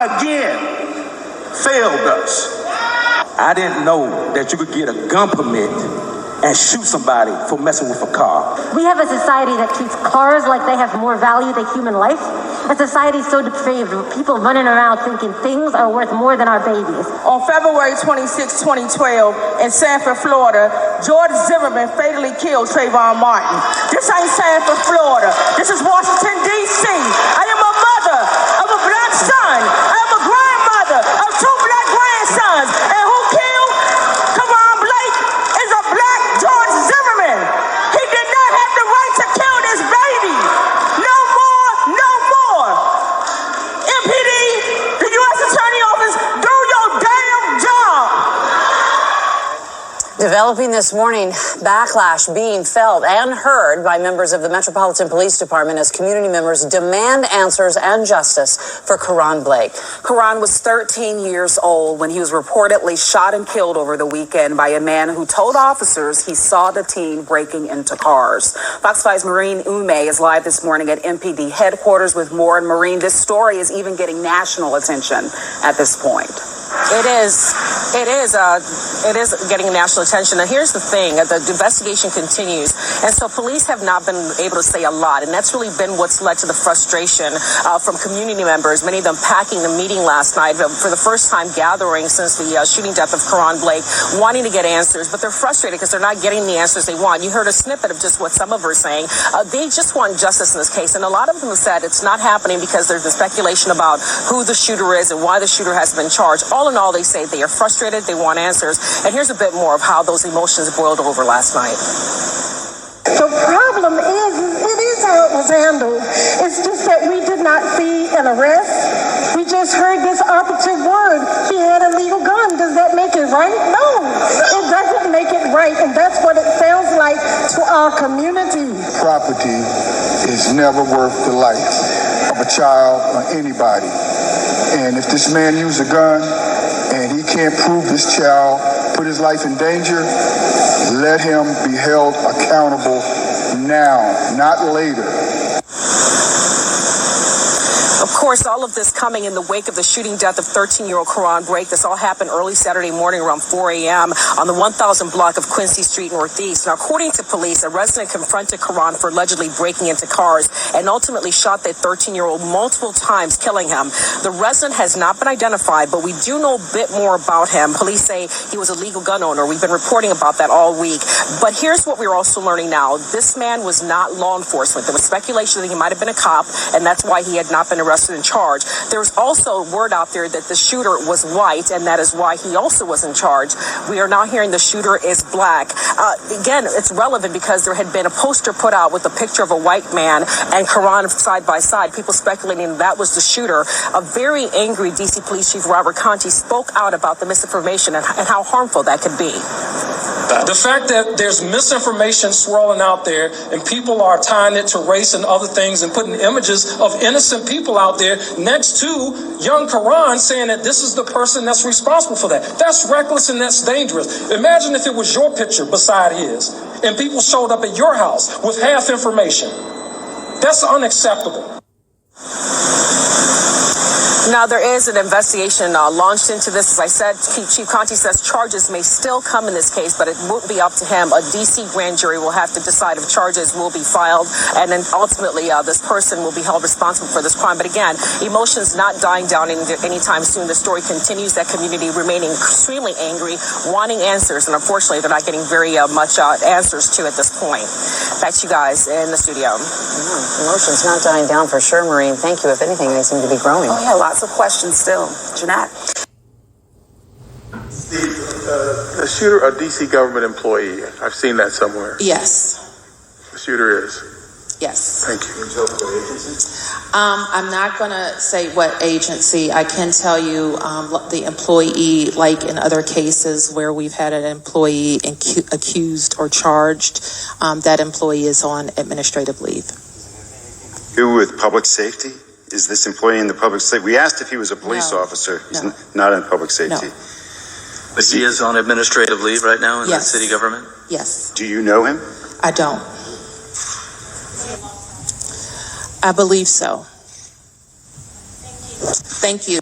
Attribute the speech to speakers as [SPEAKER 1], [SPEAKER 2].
[SPEAKER 1] again failed us. I didn't know that you could get a gun permit and shoot somebody for messing with a car.
[SPEAKER 2] We have a society that treats cars like they have more value than human life. A society so depraved with people running around thinking things are worth more than our babies.
[SPEAKER 3] On February 26, 2012, in Sanford, Florida, George Zimmerman fatally killed Trayvon Martin. This ain't Sanford, Florida. This is Washington, D.C. I am a mother of a black son. I am a grandmother of 2 black grandsons. And who killed Karan Blake is a black George Zimmerman. He did not have the right to kill this baby. No more, no more. MPD, the U.S. Attorney Office, do your damn job.
[SPEAKER 4] Developing this morning, backlash being felt and heard by members of the Metropolitan Police Department as community members demand answers and justice for Karan Blake.
[SPEAKER 5] Karan was 13 years old when he was reportedly shot and killed over the weekend by a man who told officers he saw the teen breaking into cars. Fox 5's Maureen Ume is live this morning at MPD headquarters with more. And Maureen, this story is even getting national attention at this point.
[SPEAKER 6] It is getting national attention. Now, here's the thing. The investigation continues. And so police have not been able to say a lot. And that's really been what's led to the frustration from community members, many of them packing the meeting last night for the first time gathering since the shooting death of Karan Blake, wanting to get answers. But they're frustrated because they're not getting the answers they want. You heard a snippet of just what some of them are saying. They just want justice in this case. And a lot of them have said it's not happening because there's the speculation about who the shooter is and why the shooter has been charged. All in all, they say they are frustrated, they want answers. And here's a bit more of how those emotions boiled over last night.
[SPEAKER 7] The problem is, it is how it was handled. It's just that we did not see an arrest. We just heard this operative word. He had a legal gun. Does that make it right? No, it doesn't make it right. And that's what it sounds like to our community.
[SPEAKER 8] Property is never worth the life of a child or anybody. And if this man used a gun and he can't prove this child put his life in danger, let him be held accountable now, not later.
[SPEAKER 6] Of course, all of this coming in the wake of the shooting death of 13-year-old Karan Blake. This all happened early Saturday morning around 4 a.m. on the 1000 block of Quincy Street Northeast. Now, according to police, a resident confronted Karan for allegedly breaking into cars and ultimately shot that 13-year-old multiple times, killing him. The resident has not been identified, but we do know a bit more about him. Police say he was a legal gun owner. We've been reporting about that all week. But here's what we're also learning now. This man was not law enforcement. There was speculation that he might have been a cop, and that's why he had not been arrested and charged. There's also word out there that the shooter was white, and that is why he also was in charge. We are now hearing the shooter is black. Again, it's relevant because there had been a poster put out with a picture of a white man and Karan side by side, people speculating that was the shooter. A very angry D.C. Police Chief Robert Conti spoke out about the misinformation and how harmful that could be.
[SPEAKER 9] The fact that there's misinformation swirling out there and people are tying it to race and other things and putting images of innocent people out there next to young Karan, saying that this is the person that's responsible for that. That's reckless and that's dangerous. Imagine if it was your picture beside his and people showed up at your house with half information. That's unacceptable.
[SPEAKER 6] Now, there is an investigation launched into this. As I said, Chief Conti says charges may still come in this case, but it won't be up to him. A D.C. grand jury will have to decide if charges will be filed, and then ultimately this person will be held responsible for this crime. But again, emotions not dying down anytime soon. The story continues, that community remaining extremely angry, wanting answers, and unfortunately, they're not getting very much answers to at this point. Back to you guys in the studio.
[SPEAKER 4] Emotions not dying down for sure, Maureen. Thank you. If anything, they seem to be growing.
[SPEAKER 5] Oh, yeah, lots of questions still. Jeanette.
[SPEAKER 10] The shooter, a D.C. government employee. I've seen that somewhere.
[SPEAKER 11] Yes.
[SPEAKER 10] The shooter is?
[SPEAKER 11] Yes.
[SPEAKER 10] Thank you.
[SPEAKER 11] I'm not going to say what agency. I can tell you the employee, like in other cases where we've had an employee accused or charged, that employee is on administrative leave.
[SPEAKER 12] Who with public safety? Is this employee in the public safety? We asked if he was a police officer. He's not in public safety.
[SPEAKER 11] No.
[SPEAKER 13] But he is on administrative leave right now in the city government?
[SPEAKER 11] Yes.
[SPEAKER 12] Do you know him?
[SPEAKER 11] I don't. I believe so. Thank you.